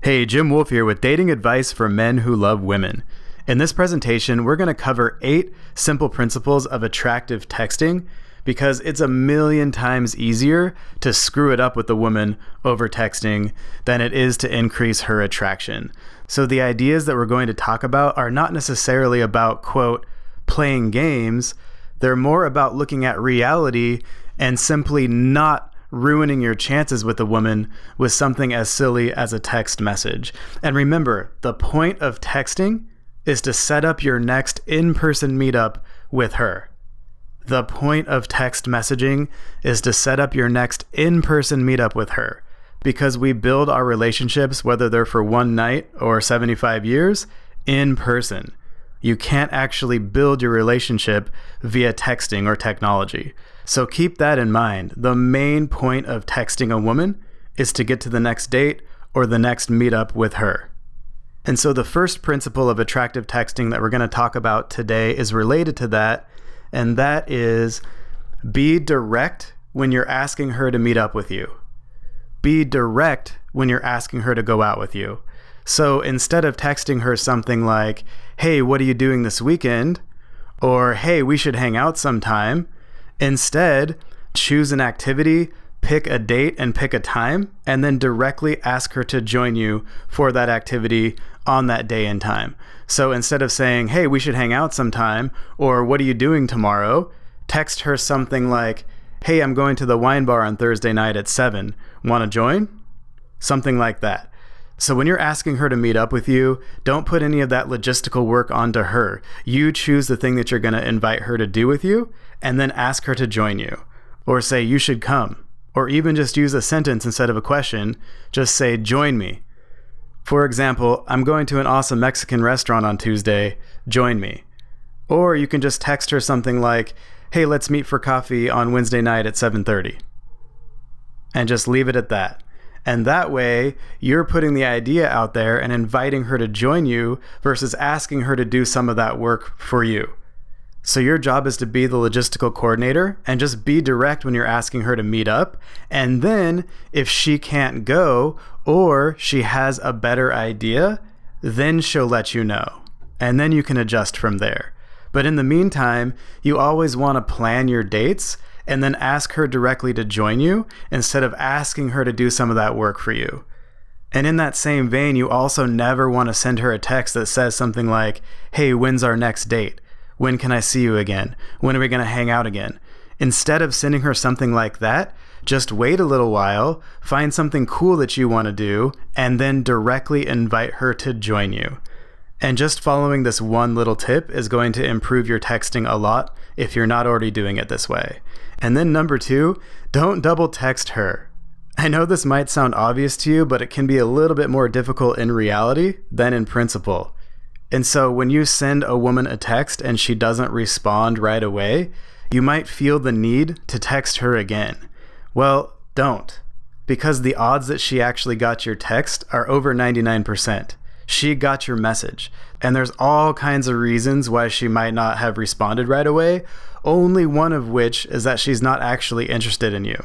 Hey, Jim Wolf here with dating advice for men who love women. In this presentation, we're going to cover 8 simple principles of attractive texting because it's a million times easier to screw it up with a woman over texting than it is to increase her attraction. So the ideas that we're going to talk about are not necessarily about, quote, playing games. They're more about looking at reality and simply not ruining your chances with a woman with something as silly as a text message. And remember, the point of texting is to set up your next in-person meetup with her. The point of text messaging is to set up your next in-person meetup with her, because we build our relationships, whether they're for one night or 75 years, in person. You can't actually build your relationship via texting or technology. So keep that in mind. The main point of texting a woman is to get to the next date or the next meetup with her. And so the first principle of attractive texting that we're going to talk about today is related to that, and that is be direct when you're asking her to meet up with you. Be direct when you're asking her to go out with you. So instead of texting her something like, hey, what are you doing this weekend? Or, hey, we should hang out sometime. Instead, choose an activity, pick a date and pick a time, and then directly ask her to join you for that activity on that day and time. So instead of saying, hey, we should hang out sometime, or what are you doing tomorrow? Text her something like, hey, I'm going to the wine bar on Thursday night at 7. Want to join? Something like that. So when you're asking her to meet up with you, don't put any of that logistical work onto her. You choose the thing that you're going to invite her to do with you, and then ask her to join you. Or say, you should come. Or even just use a sentence instead of a question. Just say, join me. For example, I'm going to an awesome Mexican restaurant on Tuesday. Join me. Or you can just text her something like, hey, let's meet for coffee on Wednesday night at 7:30. And just leave it at that. And that way, you're putting the idea out there and inviting her to join you versus asking her to do some of that work for you. So your job is to be the logistical coordinator and just be direct when you're asking her to meet up. And then if she can't go or she has a better idea, then she'll let you know. And then you can adjust from there. But in the meantime, you always want to plan your dates and then ask her directly to join you instead of asking her to do some of that work for you. And in that same vein, you also never want to send her a text that says something like, hey, when's our next date? When can I see you again? When are we going to hang out again? Instead of sending her something like that, just wait a little while, find something cool that you want to do, and then directly invite her to join you. And just following this one little tip is going to improve your texting a lot if you're not already doing it this way. And then number 2, don't double text her. I know this might sound obvious to you, but it can be a little bit more difficult in reality than in principle. And so when you send a woman a text and she doesn't respond right away, you might feel the need to text her again. Well, don't, because the odds that she actually got your text are over 99%. She got your message, and there's all kinds of reasons why she might not have responded right away, only one of which is that she's not actually interested in you.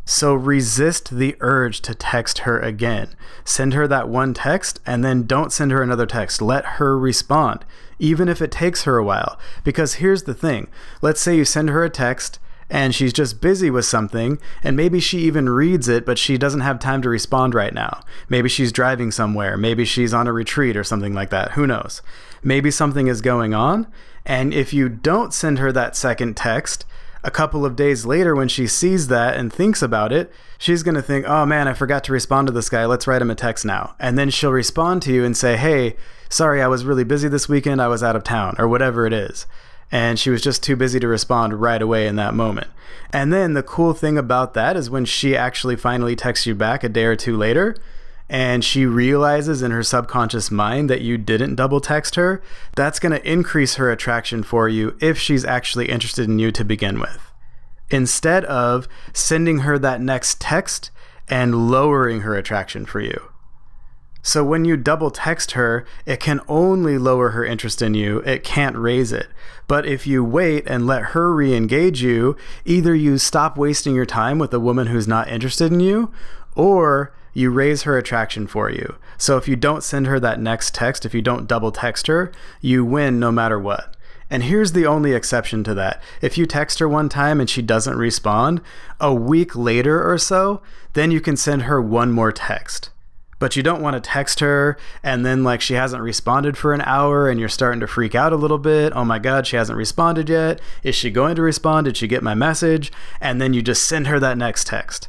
So resist the urge to text her again. Send her that one text, and then don't send her another text. Let her respond, even if it takes her a while. Because here's the thing. Let's say you send her a text, and she's just busy with something, and maybe she even reads it, but she doesn't have time to respond right now. Maybe she's driving somewhere. Maybe she's on a retreat or something like that. Who knows? Maybe something is going on, and if you don't send her that second text, a couple of days later when she sees that and thinks about it, she's going to think, oh man, I forgot to respond to this guy. Let's write him a text now. And then she'll respond to you and say, hey, sorry, I was really busy this weekend. I was out of town, or whatever it is. And she was just too busy to respond right away in that moment. And then the cool thing about that is when she actually finally texts you back a day or two later, and she realizes in her subconscious mind that you didn't double text her, that's going to increase her attraction for you if she's actually interested in you to begin with. Instead of sending her that next text and lowering her attraction for you. So when you double text her, it can only lower her interest in you. It can't raise it. But if you wait and let her re-engage you, either you stop wasting your time with a woman who's not interested in you, or you raise her attraction for you. So if you don't send her that next text, if you don't double text her, you win no matter what. And here's the only exception to that. If you text her one time and she doesn't respond, a week later or so, then you can send her one more text. But you don't want to text her and then like she hasn't responded for an hour and you're starting to freak out a little bit. Oh my God, she hasn't responded yet. Is she going to respond? Did she get my message? And then you just send her that next text.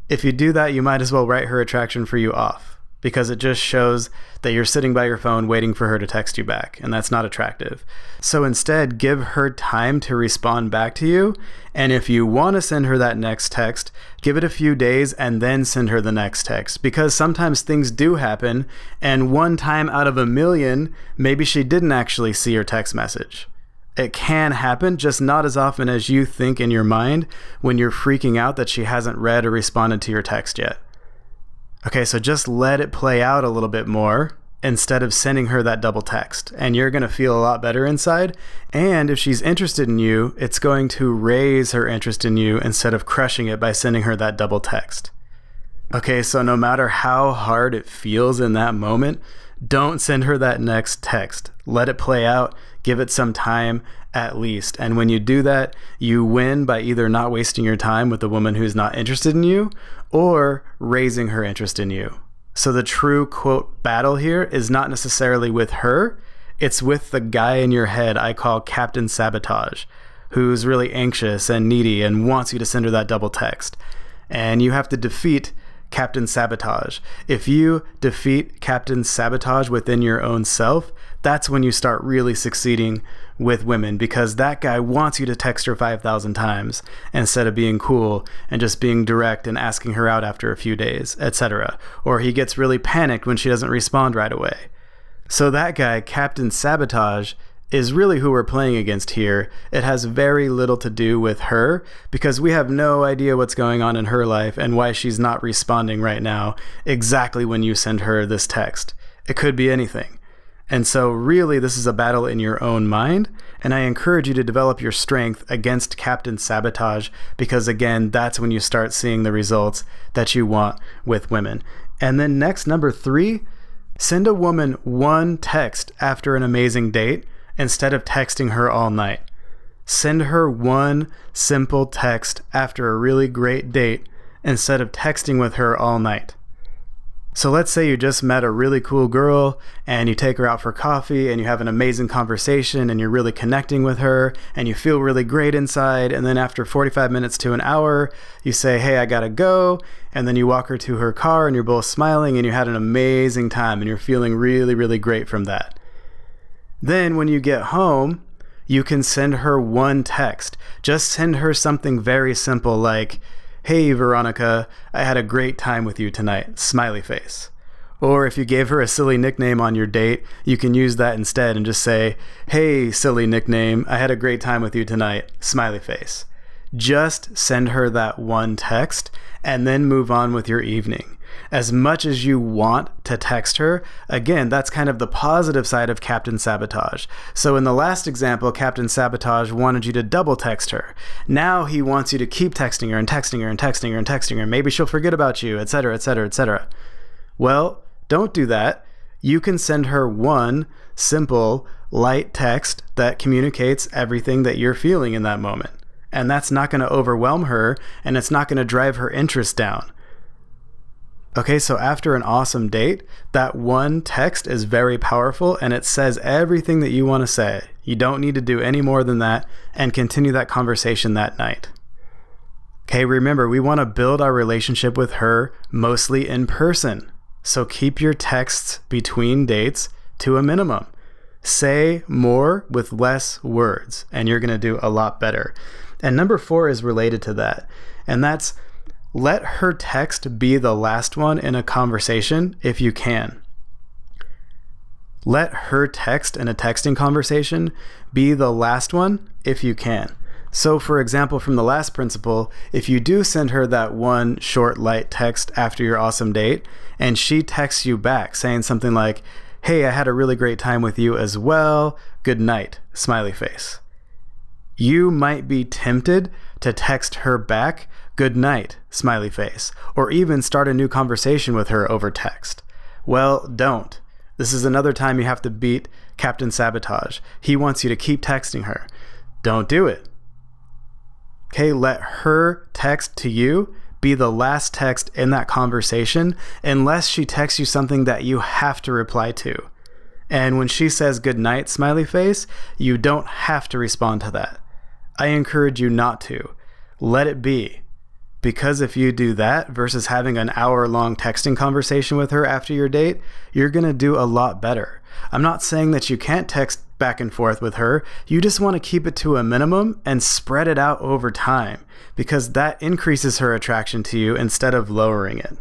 If you do that, you might as well write her attraction for you off, because it just shows that you're sitting by your phone waiting for her to text you back, and that's not attractive. So instead, give her time to respond back to you, and if you want to send her that next text, give it a few days and then send her the next text, because sometimes things do happen, and one time out of a million, maybe she didn't actually see your text message. It can happen, just not as often as you think in your mind when you're freaking out that she hasn't read or responded to your text yet. Okay, so just let it play out a little bit more instead of sending her that double text, and you're going to feel a lot better inside. And if she's interested in you, it's going to raise her interest in you instead of crushing it by sending her that double text. Okay, so no matter how hard it feels in that moment, don't send her that next text. Let it play out, give it some time at least. And when you do that, you win by either not wasting your time with the woman who's not interested in you or raising her interest in you. So the true quote battle here is not necessarily with her, it's with the guy in your head I call Captain Sabotage, who's really anxious and needy and wants you to send her that double text. And you have to defeat Captain Sabotage. If you defeat Captain Sabotage within your own self, that's when you start really succeeding with women, because that guy wants you to text her 5,000 times instead of being cool and just being direct and asking her out after a few days, etc. Or he gets really panicked when she doesn't respond right away. So that guy, Captain Sabotage, is really who we're playing against here. It has very little to do with her, because we have no idea what's going on in her life and why she's not responding right now exactly when you send her this text. It could be anything. And so really this is a battle in your own mind, and I encourage you to develop your strength against Captain Sabotage, because again, that's when you start seeing the results that you want with women. And then next, number 3, send a woman one text after an amazing date instead of texting her all night. Send her one simple text after a really great date instead of texting with her all night. So let's say you just met a really cool girl and you take her out for coffee and you have an amazing conversation and you're really connecting with her and you feel really great inside, and then after 45 minutes to an hour you say, hey, I gotta go, and then you walk her to her car and you're both smiling and you had an amazing time and you're feeling really, really great from that. Then when you get home, you can send her one text. Just send her something very simple like, hey Veronica, I had a great time with you tonight, smiley face. Or if you gave her a silly nickname on your date, you can use that instead and just say, hey silly nickname, I had a great time with you tonight, smiley face. Just send her that one text and then move on with your evening. As much as you want to text her, again, that's kind of the positive side of Captain Sabotage. So in the last example, Captain Sabotage wanted you to double text her. Now he wants you to keep texting her and texting her and texting her and texting her. Maybe she'll forget about you, etc., etc., etc. Well, don't do that. You can send her one simple, light text that communicates everything that you're feeling in that moment. And that's not going to overwhelm her, and it's not going to drive her interest down. Okay, so after an awesome date, that one text is very powerful and it says everything that you want to say. You don't need to do any more than that, and continue that conversation that night. Okay, remember, we want to build our relationship with her mostly in person. So keep your texts between dates to a minimum. Say more with less words, and you're going to do a lot better. And number 4 is related to that, and that's let her text be the last one in a conversation if you can. Let her text in a texting conversation be the last one if you can. So for example, from the last principle, if you do send her that one short, light text after your awesome date, and she texts you back saying something like, hey, I had a really great time with you as well, good night, smiley face. You might be tempted to text her back, good night, smiley face, or even start a new conversation with her over text. Well, don't. This is another time you have to beat Captain Sabotage. He wants you to keep texting her. Don't do it. Okay, let her text to you be the last text in that conversation unless she texts you something that you have to reply to. And when she says good night, smiley face, you don't have to respond to that. I encourage you not to. Let it be. Because if you do that versus having an hour-long texting conversation with her after your date, you're going to do a lot better. I'm not saying that you can't text back and forth with her. You just want to keep it to a minimum and spread it out over time, because that increases her attraction to you instead of lowering it.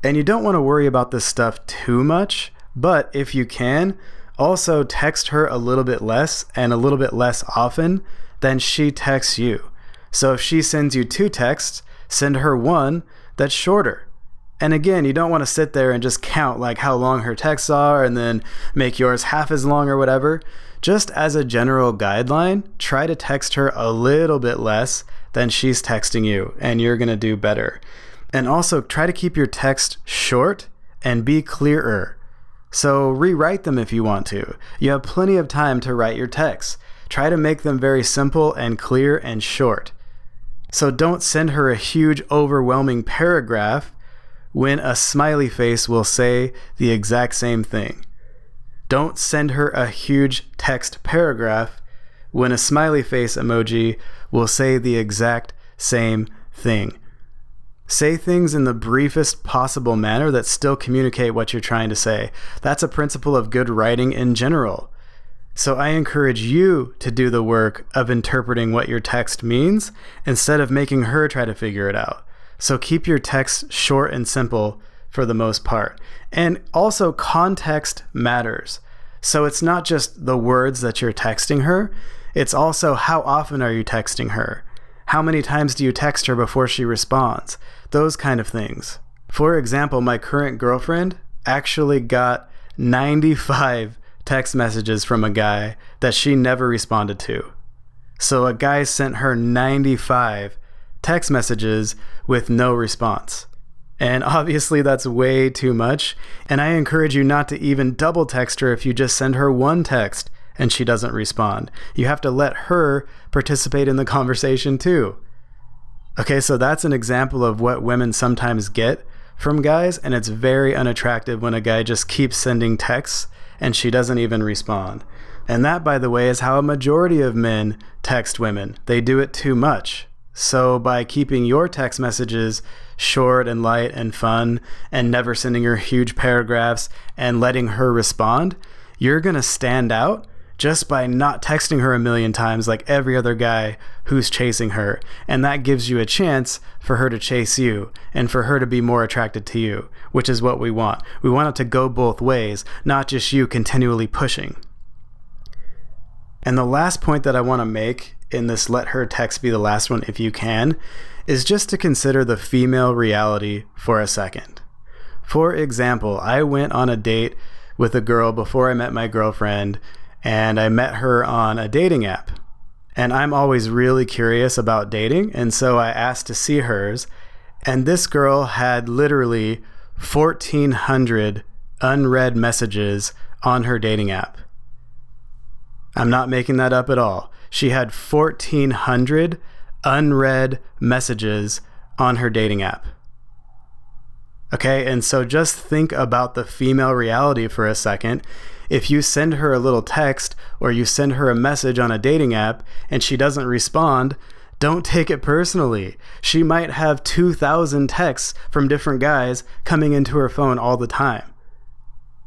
And you don't want to worry about this stuff too much, but if you can, also text her a little bit less and a little bit less often than she texts you. So if she sends you 2 texts, send her 1 that's shorter. And again, you don't want to sit there and just count like how long her texts are and then make yours half as long or whatever. Just as a general guideline, try to text her a little bit less than she's texting you, and you're going to do better. And also try to keep your text short and be clearer. So rewrite them if you want to. You have plenty of time to write your texts. Try to make them very simple and clear and short. So don't send her a huge, overwhelming paragraph when a smiley face will say the exact same thing. Don't send her a huge text paragraph when a smiley face emoji will say the exact same thing. Say things in the briefest possible manner that still communicate what you're trying to say. That's a principle of good writing in general. So I encourage you to do the work of interpreting what your text means instead of making her try to figure it out. So keep your text short and simple for the most part. And also context matters. So it's not just the words that you're texting her, it's also how often are you texting her? How many times do you text her before she responds? Those kind of things. For example, my current girlfriend actually got 95 text messages from a guy that she never responded to. So a guy sent her 95 text messages with no response. And obviously that's way too much. And I encourage you not to even double text her if you just send her 1 text and she doesn't respond. You have to let her participate in the conversation too. Okay, so that's an example of what women sometimes get from guys, and it's very unattractive when a guy just keeps sending texts and she doesn't even respond. And that, by the way, is how a majority of men text women. They do it too much. So by keeping your text messages short and light and fun and never sending her huge paragraphs and letting her respond, you're going to stand out just by not texting her a million times like every other guy who's chasing her. And that gives you a chance for her to chase you and for her to be more attracted to you, which is what we want. We want it to go both ways, not just you continually pushing. And the last point that I want to make in this let her text be the last one if you can, is just to consider the female reality for a second. For example, I went on a date with a girl before I met my girlfriend, and I met her on a dating app. And I'm always really curious about dating, and so I asked to see hers, and this girl had literally 1,400 unread messages on her dating app. I'm not making that up at all. She had 1,400 unread messages on her dating app. Okay, and so just think about the female reality for a second. If you send her a little text or you send her a message on a dating app and she doesn't respond, don't take it personally. She might have 2,000 texts from different guys coming into her phone all the time.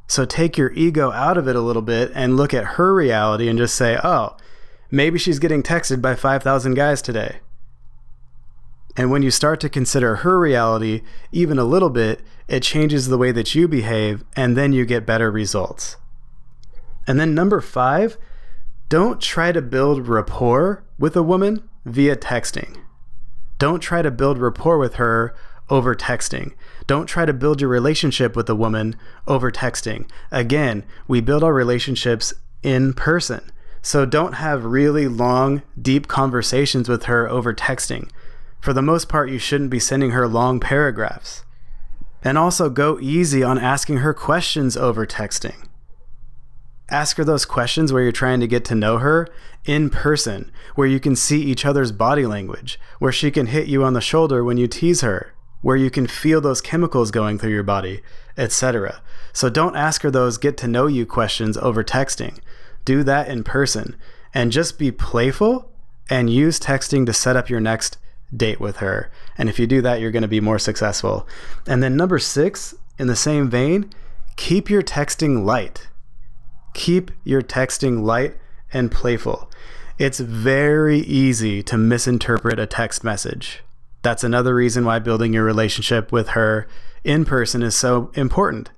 So take your ego out of it a little bit and look at her reality and just say, oh, maybe she's getting texted by 5,000 guys today. And when you start to consider her reality even a little bit, it changes the way that you behave, and then you get better results. And then number 5, don't try to build rapport with a woman via texting. Don't try to build rapport with her over texting. Don't try to build your relationship with a woman over texting. Again, we build our relationships in person. So don't have really long, deep conversations with her over texting. For the most part, you shouldn't be sending her long paragraphs. And also go easy on asking her questions over texting. Ask her those questions where you're trying to get to know her in person, where you can see each other's body language, where she can hit you on the shoulder when you tease her, where you can feel those chemicals going through your body, etc. So don't ask her those get to know you questions over texting. Do that in person, and just be playful and use texting to set up your next date with her. And if you do that, you're going to be more successful. And then number 6, in the same vein, keep your texting light. Keep your texting light and playful. It's very easy to misinterpret a text message. That's another reason why building your relationship with her in person is so important.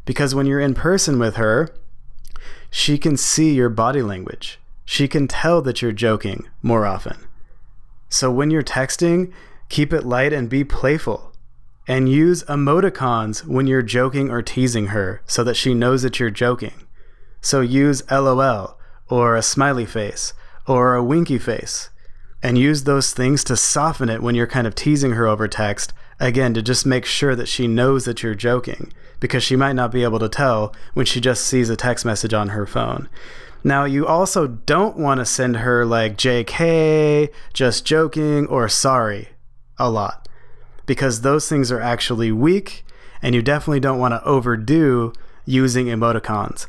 Because when you're in person with her, she can see your body language. She can tell that you're joking more often. So when you're texting, keep it light and be playful. And use emoticons when you're joking or teasing her so that she knows that you're joking. So use LOL or a smiley face or a winky face, and use those things to soften it when you're kind of teasing her over text, again, to just make sure that she knows that you're joking, because she might not be able to tell when she just sees a text message on her phone. Now, you also don't want to send her like JK, just joking, or sorry a lot, because those things are actually weak, and you definitely don't want to overdo using emoticons.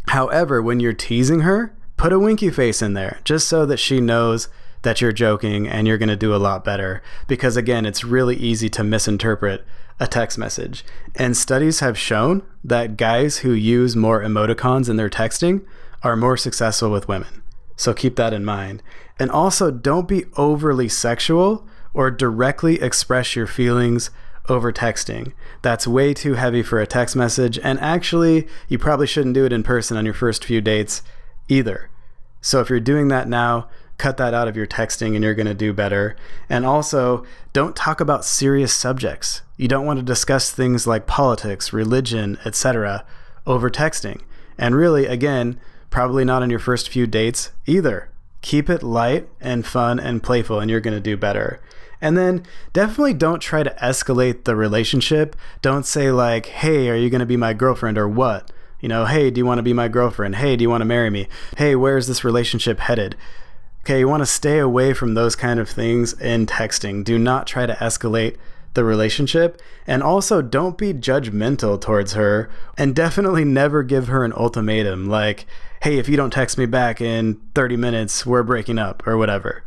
However, when you're teasing her, put a winky face in there, just so that she knows that you're joking and you're going to do a lot better. Because again, it's really easy to misinterpret a text message. And studies have shown that guys who use more emoticons in their texting are more successful with women. So keep that in mind. And also, don't be overly sexual or directly express your feelings over texting. That's way too heavy for a text message, and actually you probably shouldn't do it in person on your first few dates either. So if you're doing that now, cut that out of your texting and you're going to do better. And also, don't talk about serious subjects. You don't want to discuss things like politics, religion, etc. over texting. And really, again, probably not on your first few dates either. Keep it light and fun and playful, and you're going to do better. And then definitely don't try to escalate the relationship. Don't say like, hey, are you going to be my girlfriend or what? You know, hey, do you want to be my girlfriend? Hey, do you want to marry me? Hey, where's this relationship headed? Okay, you want to stay away from those kind of things in texting. Do not try to escalate the relationship. And also, don't be judgmental towards her, and definitely never give her an ultimatum like, hey, if you don't text me back in 30 minutes, we're breaking up or whatever.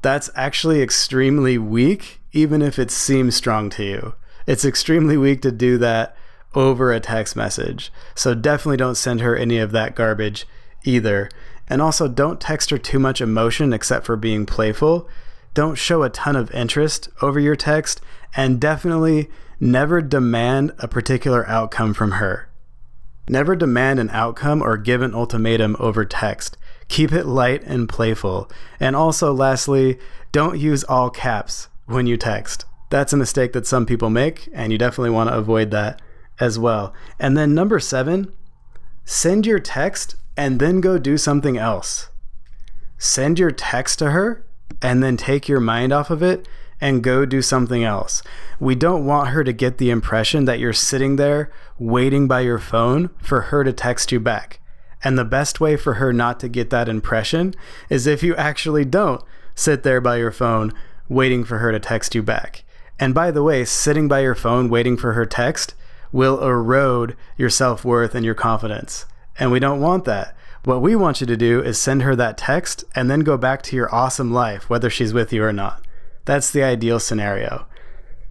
That's actually extremely weak, even if it seems strong to you. It's extremely weak to do that over a text message. So definitely don't send her any of that garbage either. And also, don't text her too much emotion except for being playful. Don't show a ton of interest over your text, and definitely never demand a particular outcome from her. Never demand an outcome or give an ultimatum over text. Keep it light and playful. And also, lastly, don't use all caps when you text. That's a mistake that some people make, and you definitely want to avoid that as well. And then number 7, send your text and then go do something else. Send your text to her and then take your mind off of it and go do something else. We don't want her to get the impression that you're sitting there waiting by your phone for her to text you back. And the best way for her not to get that impression is if you actually don't sit there by your phone waiting for her to text you back. And by the way, sitting by your phone waiting for her text will erode your self-worth and your confidence. And we don't want that. What we want you to do is send her that text and then go back to your awesome life, whether she's with you or not. That's the ideal scenario.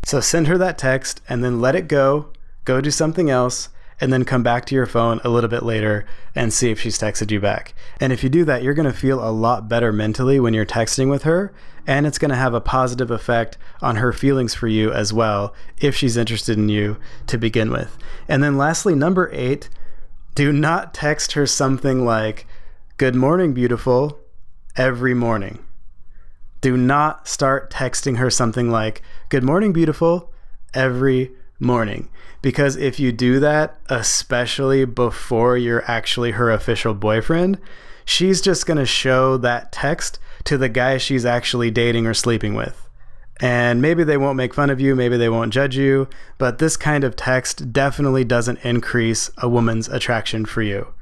So send her that text and then let it go do something else, and then come back to your phone a little bit later and see if she's texted you back. And if you do that, you're going to feel a lot better mentally when you're texting with her, and it's going to have a positive effect on her feelings for you as well, if she's interested in you to begin with. And then lastly, number 8, do not text her something like, "Good morning, beautiful," every morning. Do not start texting her something like, "Good morning, beautiful," every morning. Because if you do that, especially before you're actually her official boyfriend, she's just going to show that text to the guy she's actually dating or sleeping with. And maybe they won't make fun of you, maybe they won't judge you, but this kind of text definitely doesn't increase a woman's attraction for you.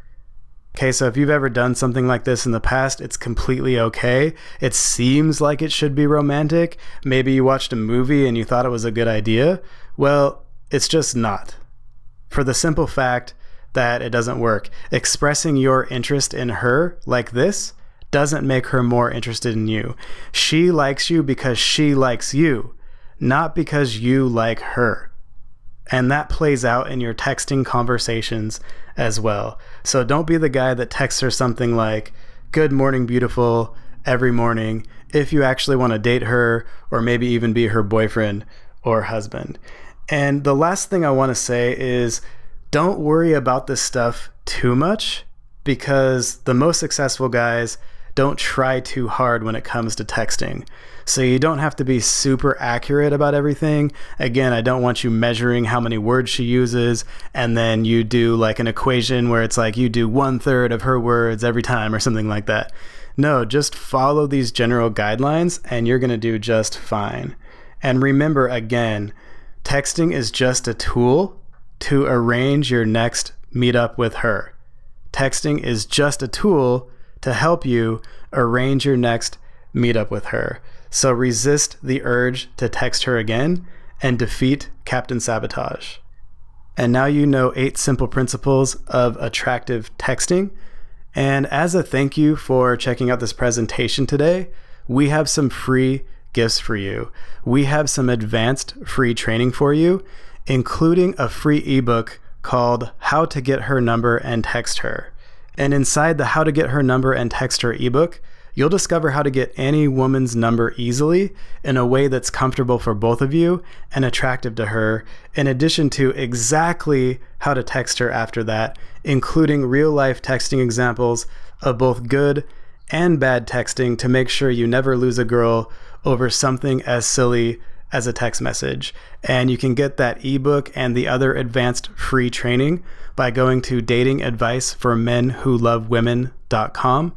Okay, so if you've ever done something like this in the past, it's completely okay. It seems like it should be romantic. Maybe you watched a movie and you thought it was a good idea. Well, it's just not. For the simple fact that it doesn't work. Expressing your interest in her like this doesn't make her more interested in you. She likes you because she likes you, not because you like her. And that plays out in your texting conversations as well. So don't be the guy that texts her something like, "Good morning, beautiful," every morning if you actually want to date her or maybe even be her boyfriend or husband. And the last thing I want to say is don't worry about this stuff too much, because the most successful guys don't try too hard when it comes to texting. So you don't have to be super accurate about everything. Again, I don't want you measuring how many words she uses and then you do like an equation where it's like you do 1/3 of her words every time or something like that. No, just follow these general guidelines and you're going to do just fine. And remember, again, texting is just a tool to arrange your next meetup with her. Texting is just a tool to help you arrange your next meetup with her. So resist the urge to text her again and defeat Captain Sabotage. And now you know 8 simple principles of attractive texting. And as a thank you for checking out this presentation today, we have some free gifts for you. We have some advanced free training for you, including a free ebook called How to Get Her Number and Text Her. And inside the How to Get Her Number and Text Her ebook, you'll discover how to get any woman's number easily in a way that's comfortable for both of you and attractive to her, in addition to exactly how to text her after that, including real-life texting examples of both good and bad texting to make sure you never lose a girl over something as silly as a text message. And you can get that ebook and the other advanced free training by going to datingadviceformenwholovewomen.com.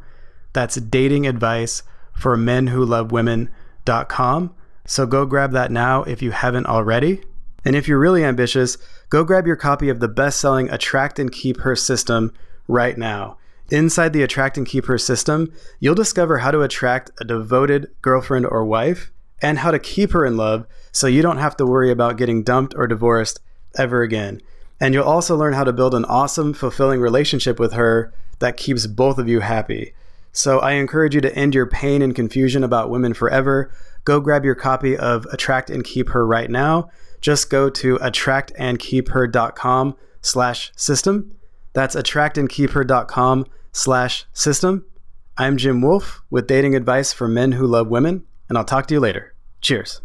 That's datingadviceformenwholovewomen.com. So go grab that now if you haven't already. And if you're really ambitious, go grab your copy of the best-selling Attract and Keep Her system right now. Inside the Attract and Keep Her system, you'll discover how to attract a devoted girlfriend or wife and how to keep her in love so you don't have to worry about getting dumped or divorced ever again. And you'll also learn how to build an awesome, fulfilling relationship with her that keeps both of you happy. So I encourage you to end your pain and confusion about women forever. Go grab your copy of Attract and Keep Her right now. Just go to attractandkeepher.com/system. That's attractandkeepher.com/system. I'm Jim Wolf with Dating Advice for Men Who Love Women, and I'll talk to you later. Cheers.